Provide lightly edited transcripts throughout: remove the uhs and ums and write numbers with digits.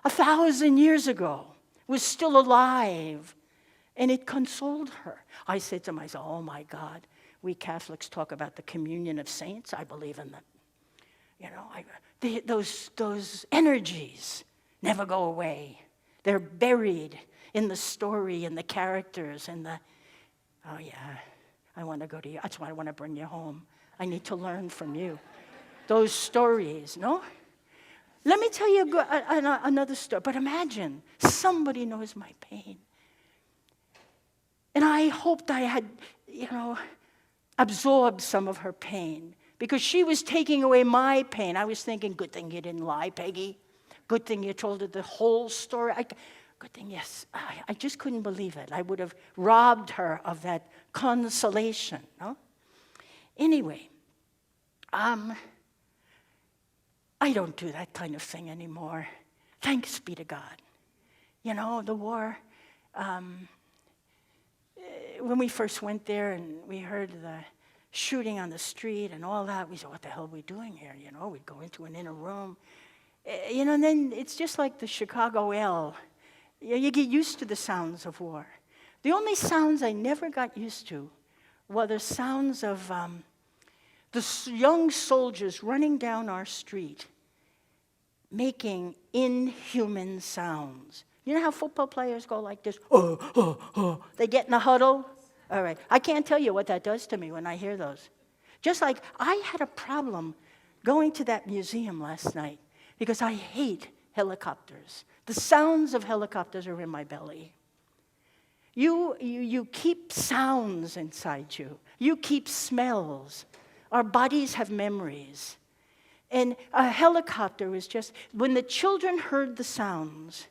1,000 years ago was still alive. And it consoled her. I said to myself, oh my God, we Catholics talk about the communion of saints. I believe in that. You know, those energies never go away. They're buried in the story and the characters and the, oh yeah, I want to go to you. That's why I want to bring you home. I need to learn from you. Those stories, no? Let me tell you another story. But imagine, somebody knows my pain. And I hoped I had, absorbed some of her pain. Because she was taking away my pain. I was thinking, good thing you didn't lie, Peggy. Good thing you told her the whole story. Good thing, yes. I just couldn't believe it. I would have robbed her of that consolation, no? Anyway, I don't do that kind of thing anymore. Thanks be to God. You know, the war, when we first went there and we heard the shooting on the street and all that, we said, what the hell are we doing here? You know, we'd go into an inner room. And then it's just like the Chicago L. You get used to the sounds of war. The only sounds I never got used to were the sounds of the young soldiers running down our street making inhuman sounds. You know how football players go like this? They get in a huddle. All right. I can't tell you what that does to me when I hear those. Just like I had a problem going to that museum last night because I hate helicopters. The sounds of helicopters are in my belly. You keep sounds inside you. You keep smells. Our bodies have memories. And a helicopter was just, when the children heard the sounds,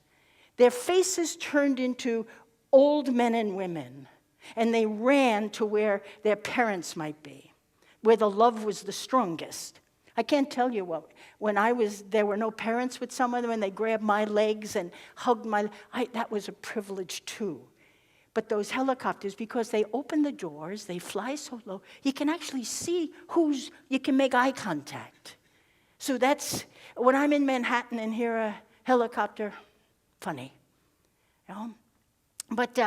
their faces turned into old men and women, and they ran to where their parents might be, where the love was the strongest. I can't tell you what, when there were no parents with some of them, and they grabbed my legs and hugged that was a privilege too. But those helicopters, because they open the doors, they fly so low, you can actually see you can make eye contact. So that's, when I'm in Manhattan and hear a helicopter, funny, you know? But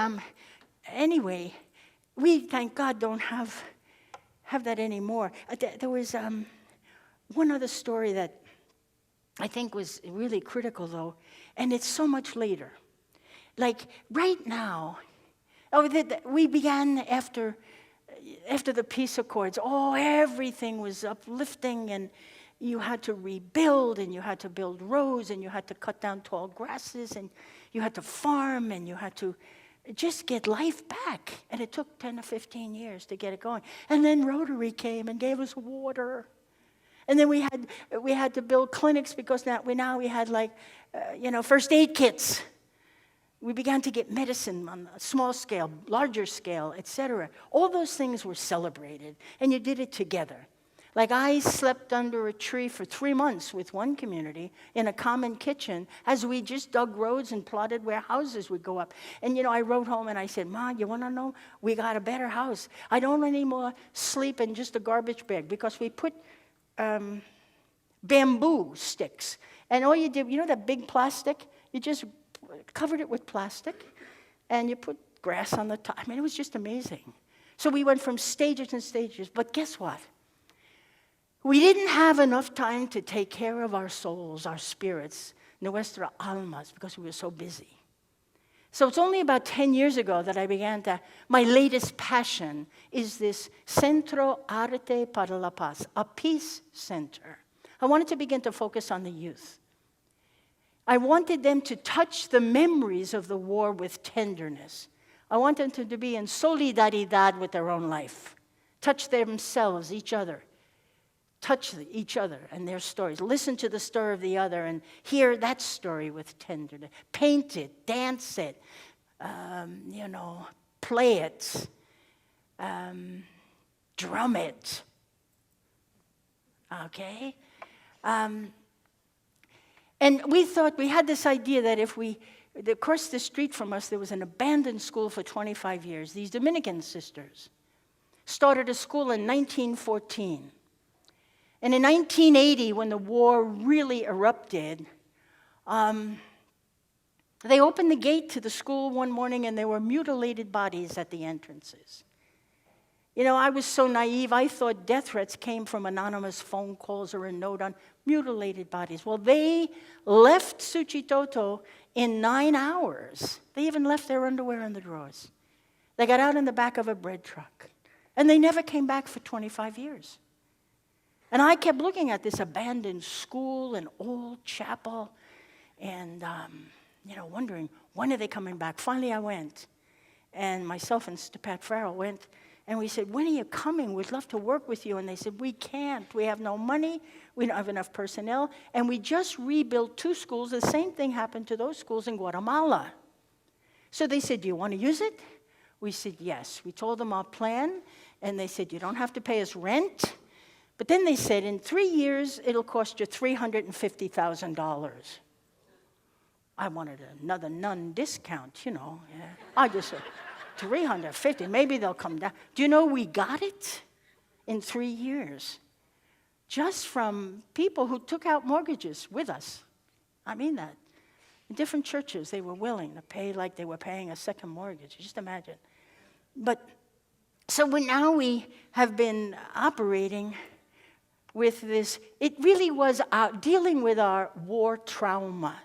anyway, we, thank God, don't have that anymore. There was one other story that I think was really critical, though, and it's so much later. Like, right now, we began after the peace accords. Oh, everything was uplifting, and you had to rebuild, and you had to build roads, and you had to cut down tall grasses, and you had to farm, and you had to just get life back. And it took 10 or 15 years to get it going. And then Rotary came and gave us water. And then we had to build clinics because now we had first aid kits. We began to get medicine on a small scale, larger scale, etc. All those things were celebrated, and you did it together. Like I slept under a tree for 3 months with one community in a common kitchen as we just dug roads and plotted where houses would go up. And, I wrote home and I said, Ma, you want to know? We got a better house. I don't anymore sleep in just a garbage bag because we put bamboo sticks. And all you did, that big plastic? You just covered it with plastic and you put grass on the top. I mean, it was just amazing. So we went from stages and stages. But guess what? We didn't have enough time to take care of our souls, our spirits, nuestra almas, because we were so busy. So it's only about 10 years ago that I began my latest passion is this Centro Arte para la Paz, a peace center. I wanted to begin to focus on the youth. I wanted them to touch the memories of the war with tenderness. I wanted them to be in solidaridad with their own life, touch themselves, each other. Touch each other and their stories. Listen to the story of the other and hear that story with tenderness. Paint it, dance it, play it, drum it. Okay? And we thought, we had this idea that across the street from us, there was an abandoned school for 25 years. These Dominican sisters started a school in 1914. And in 1980, when the war really erupted, They opened the gate to the school one morning, and there were mutilated bodies at the entrances. You know, I was so naive. I thought death threats came from anonymous phone calls or a note on mutilated bodies. Well, they left Suchitoto in 9 hours. They even left their underwear in the drawers. They got out in the back of a bread truck. And they never came back for 25 years. And I kept looking at this abandoned school and old chapel and, wondering, when are they coming back? Finally, I went. And myself and Sister Pat Farrell went. And we said, when are you coming? We'd love to work with you. And they said, we can't. We have no money. We don't have enough personnel. And we just rebuilt 2 schools. The same thing happened to those schools in Guatemala. So they said, do you want to use it? We said, yes. We told them our plan. And they said, you don't have to pay us rent. But then they said, in 3 years, it'll cost you $350,000. I wanted another nun discount, Yeah. I just said, 350, maybe they'll come down. Do you know we got it in 3 years? Just from people who took out mortgages with us. I mean that. In different churches, they were willing to pay like they were paying a second mortgage. Just imagine. But, so now we have been operating with this. It really was dealing with our war trauma.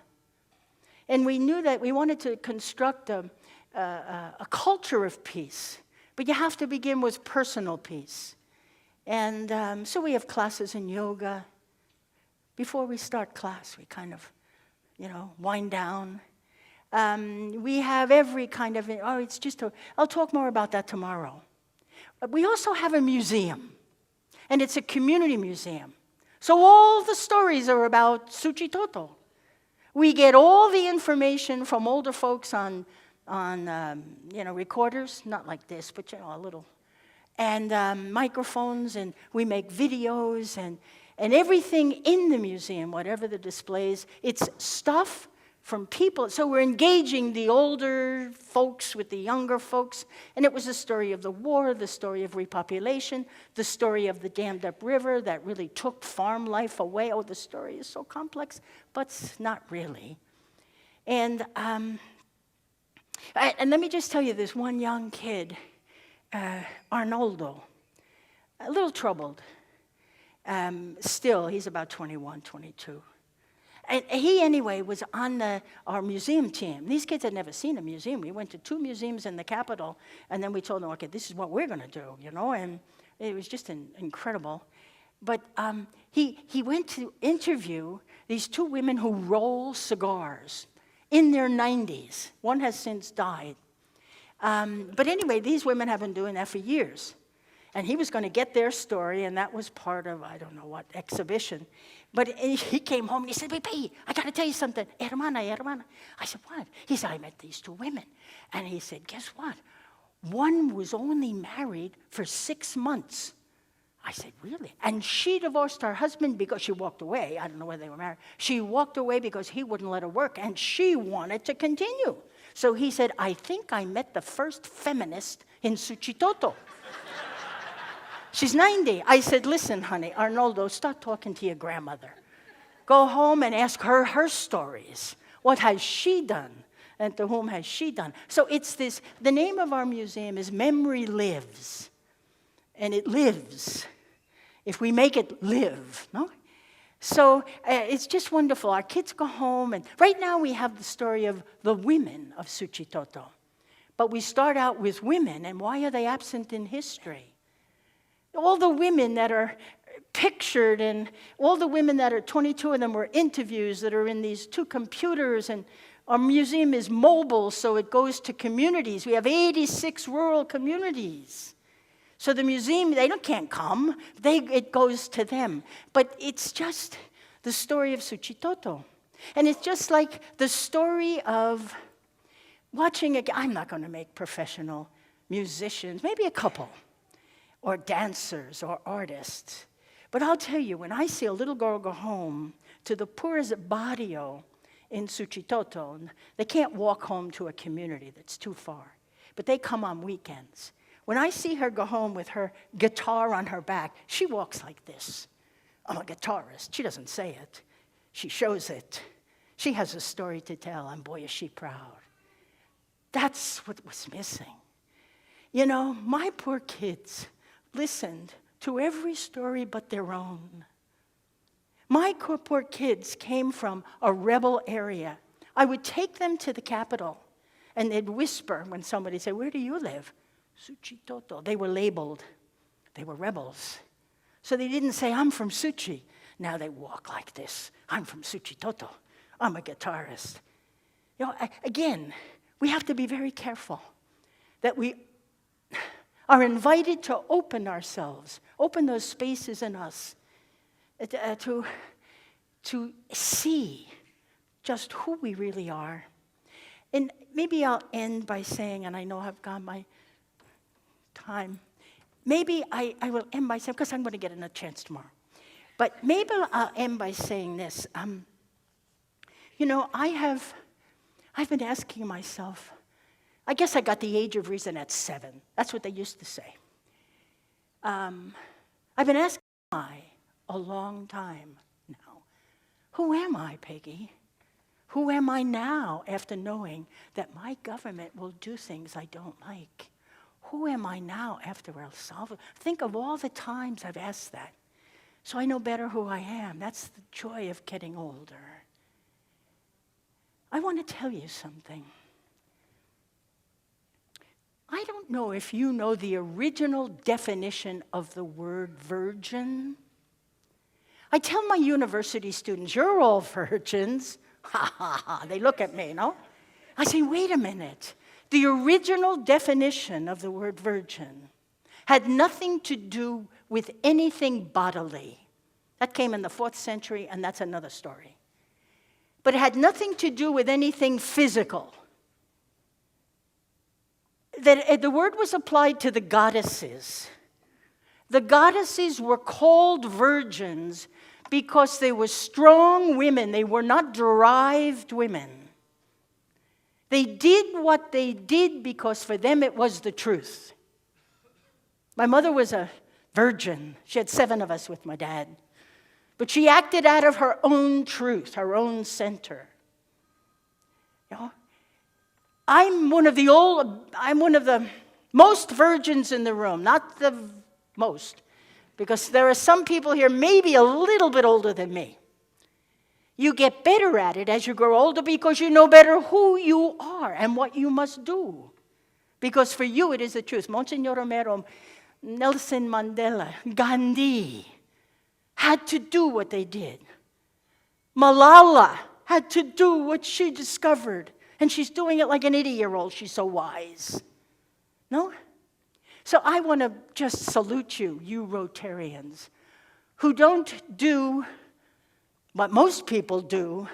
And we knew that we wanted to construct a culture of peace, but you have to begin with personal peace. And so we have classes in yoga. Before we start class, we kind of, wind down. We have every kind of, I'll talk more about that tomorrow. But we also have a museum, and it's a community museum. So all the stories are about Suchitoto. We get all the information from older folks on recorders, not like this, but a little, and microphones, and we make videos, and everything in the museum, whatever the displays, it's stuff from people. So we're engaging the older folks with the younger folks, and it was the story of the war, the story of repopulation, the story of the dammed up river that really took farm life away. Oh, the story is so complex, but not really. And let me just tell you, this one young kid, Arnoldo, a little troubled. Still, he's about 21, 22. And he, anyway, was on our museum team. These kids had never seen a museum. We went to 2 museums in the capital, and then we told them, okay, this is what we're going to do, and it was just incredible. But he went to interview these 2 women who roll cigars in their 90s. One has since died. But anyway, these women have been doing that for years. And he was going to get their story, and that was part of, I don't know what, exhibition. But he came home, and he said, Peggy, I got to tell you something. Hermana. I said, what? He said, I met these 2 women. And he said, guess what? One was only married for 6 months. I said, really? And she divorced her husband because she walked away. I don't know whether they were married. She walked away because he wouldn't let her work, and she wanted to continue. So he said, I think I met the first feminist in Suchitoto. She's 90. I said, listen, honey, Arnoldo, start talking to your grandmother. Go home and ask her her stories. What has she done? And to whom has she done? So it's this, the name of our museum is Memory Lives. And it lives if we make it live, no? So it's just wonderful. Our kids go home, and right now we have the story of the women of Suchitoto. But we start out with women, and why are they absent in history? All the women that are pictured, and all the women that are, 22 of them were interviews that are in these 2 computers, and our museum is mobile, so it goes to communities. We have 86 rural communities. So the museum, they can't come. It goes to them. But it's just the story of Suchitoto. And it's just like the story of watching, I'm not going to make professional musicians, maybe a couple, or dancers, or artists. But I'll tell you, when I see a little girl go home to the poorest barrio in Suchitoto, they can't walk home to a community that's too far, but they come on weekends. When I see her go home with her guitar on her back, she walks like this. I'm a guitarist. She doesn't say it. She shows it. She has a story to tell, and boy, is she proud. That's what was missing. You know, my poor kids listened to every story but their own. My poor kids came from a rebel area. I would take them to the capital, and they'd whisper when somebody said, "Where do you live?" "Suchitoto." They were labeled. They were rebels. So they didn't say, "I'm from Suchi." Now they walk like this. "I'm from Suchitoto. I'm a guitarist." You know, again, we have to be very careful that we are invited to open ourselves, open those spaces in us to see just who we really are. And maybe I'll end by saying, and I know I've got my time, maybe I will end by saying, because I'm going to get a chance tomorrow, but maybe I'll end by saying this. You know, I've been asking myself, I guess I got the age of reason at 7. That's what they used to say. I've been asking why a long time now. Who am I, Peggy? Who am I now after knowing that my government will do things I don't like? Who am I now after El Salvador? Think of all the times I've asked that. So I know better who I am. That's the joy of getting older. I want to tell you something. I don't know if you know the original definition of the word virgin. I tell my university students, "You're all virgins." Ha, ha, ha. They look at me, no? I say, wait a minute. The original definition of the word virgin had nothing to do with anything bodily. That came in the 4th century, and that's another story. But it had nothing to do with anything physical. The word was applied to the goddesses. The goddesses were called virgins because they were strong women. They were not derived women. They did what they did because for them it was the truth. My mother was a virgin. She had 7 of us with my dad. But she acted out of her own truth, her own center. You know? I'm one of the most virgins in the room, not the most, because there are some people here maybe a little bit older than me. You get better at it as you grow older because you know better who you are and what you must do. Because for you it is the truth. Monsignor Romero, Nelson Mandela, Gandhi had to do what they did. Malala had to do what she discovered. And she's doing it like an 80-year-old. She's so wise. No? So I want to just salute you, you Rotarians, who don't do what most people do,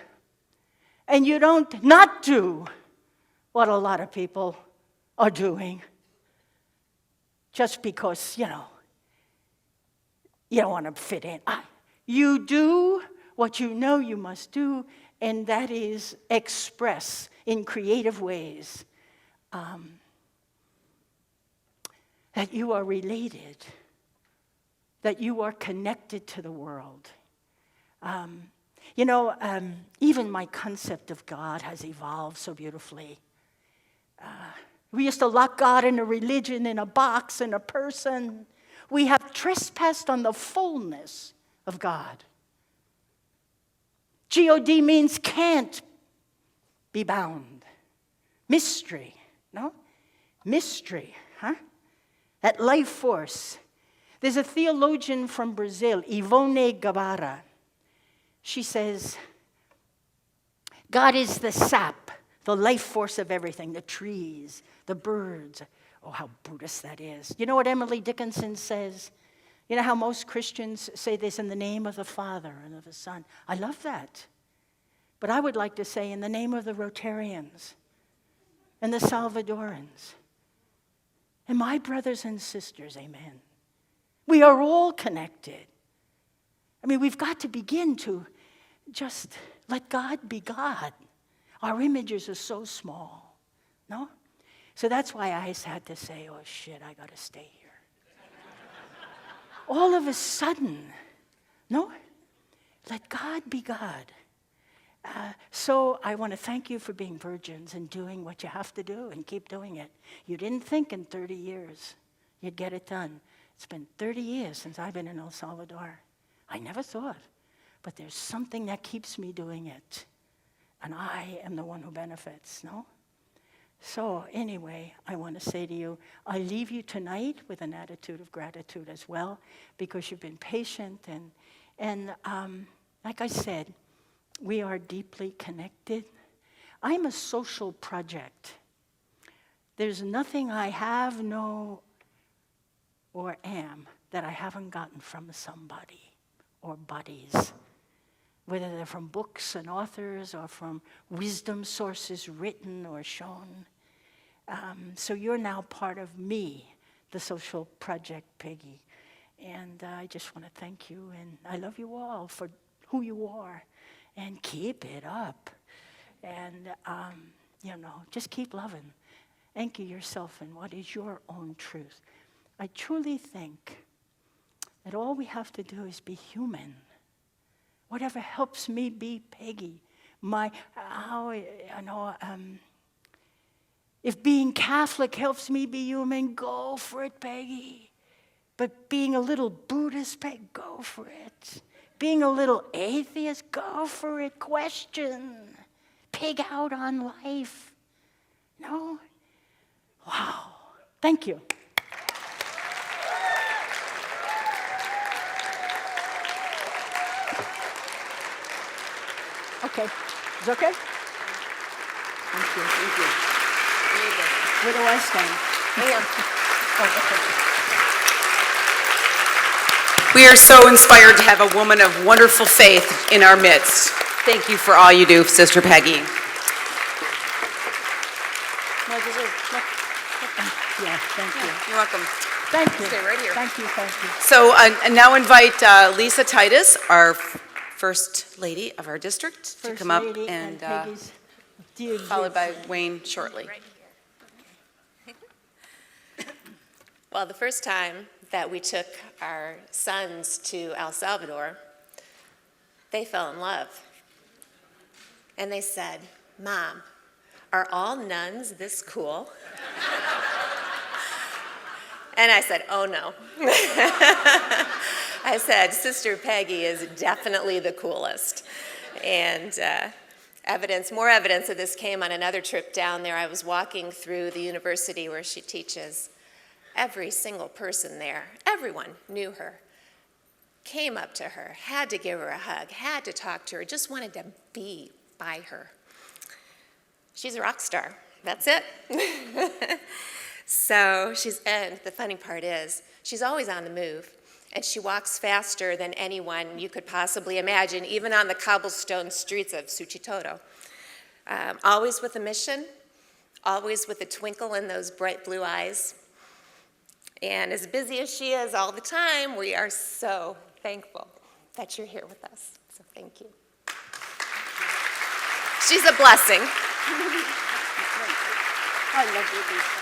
and you don't not do what a lot of people are doing just because, you don't want to fit in. You do what you know you must do, and that is express in creative ways that you are related, that you are connected to the world. Even my concept of God has evolved so beautifully. We used to lock God in a religion, in a box, in a person. We have trespassed on the fullness of God. G-O-D means can't be bound. Mystery, no? Mystery, huh? That life force. There's a theologian from Brazil, Ivone Guevara. She says, God is the sap, the life force of everything, the trees, the birds. Oh, how Buddhist that is. You know what Emily Dickinson says? You know how most Christians say this in the name of the Father and of the Son. I love that. But I would like to say in the name of the Rotarians and the Salvadorans and my brothers and sisters, amen. We are all connected. I mean, we've got to begin to just let God be God. Our images are so small, no? So that's why I had to say, oh, shit, I got to stay here. All of a sudden, no? Let God be God. So I want to thank you for being virgins and doing what you have to do and keep doing it. You didn't think in 30 years you'd get it done. It's been 30 years since I've been in El Salvador. I never thought, but there's something that keeps me doing it. And I am the one who benefits, no? So anyway, I want to say to you, I leave you tonight with an attitude of gratitude as well, because you've been patient and like I said, we are deeply connected. I'm a social project. There's nothing I have, know, or am that I haven't gotten from somebody or buddies, whether they're from books and authors or from wisdom sources written or shown. So you're now part of me, the social project, Peggy. And I just want to thank you, and I love you all for who you are. And keep it up. And, just keep loving. Anchor yourself in what is your own truth. I truly think that all we have to do is be human. Whatever helps me be Peggy. If being Catholic helps me be human, go for it, Peggy. But being a little Buddhist, Peggy, go for it. Being a little atheist, go for it. Question. Pig out on life. No? Wow. Thank you. Okay. Is it okay? Thank you. Thank you. Where do I stand? We are so inspired to have a woman of wonderful faith in our midst. Thank you for all you do, Sister Peggy. Yeah, thank you. You're welcome. Thank you. Stay right here. Thank you. So I now invite Lisa Titus, our First Lady of our district, to come up and Peggy's dear followed by Wayne shortly. Well, the first time that we took our sons to El Salvador, they fell in love. And they said, "Mom, are all nuns this cool?" And I said, "Oh no." I said, "Sister Peggy is definitely the coolest." And more evidence of this came on another trip down there. I was walking through the university where she teaches. Every single person there, everyone knew her, came up to her, had to give her a hug, had to talk to her, just wanted to be by her. She's a rock star. That's it. And the funny part is, she's always on the move, and she walks faster than anyone you could possibly imagine, even on the cobblestone streets of Suchitoto. Always with a mission, always with a twinkle in those bright blue eyes. And as busy as she is all the time, we are so thankful that you're here with us. So thank you. She's a blessing. I love you, Lisa.